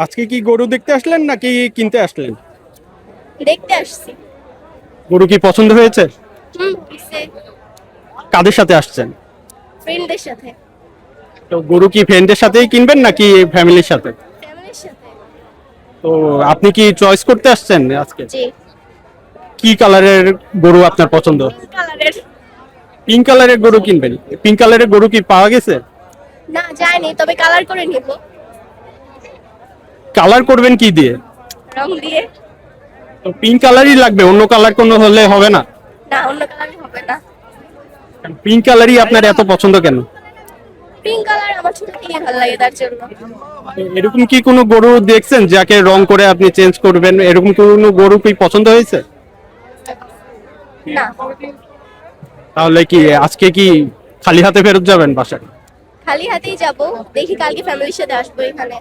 আজকে কি গরু দেখতে আসলেন নাকি কিনতে আসলেন? দেখতে আসছি। গরু কি পছন্দ হয়েছে? কিসে? কাদের সাথে আসছেন? ফ্রেন্ডদের সাথে। তো গরু কি ফ্রেন্ডের সাথেই কিনবেন নাকি ফ্যামিলির সাথে? ফ্যামিলির সাথে। তো আপনি কি চয়েস করতে আসছেন আজকে? জি। কি কালারের গরু আপনার পছন্দ? কালারের। পিঙ্ক কালারের গরু কিনবেন? পিঙ্ক কালারের গরু কি পাওয়া গেছে? না যায়নি, তবে কালার করে নিব। কালার করবেন কি দিয়ে? রং দিয়ে। তো পিঙ্ক কালারই লাগবে, অন্য কালার কোনো হলে হবে না? না, অন্য কালার হবে না। পিঙ্ক কালারই আপনার এত পছন্দ কেন? পিঙ্ক কালার আমার ছোট থেকে ভালো লাগে, তার জন্য। এরকম কি কোনো গরু দেখছেন যাকে রং করে আপনি চেঞ্জ করবেন, এরকম কোনো গরু কি পছন্দ হয়েছে? না। তাহলে কি আজকে কি খালি হাতে ফেরত যাবেন বাসায়? খালি হাতেই যাব, দেখি কালকে ফ্যামিলির সাথে আসবো এখানে।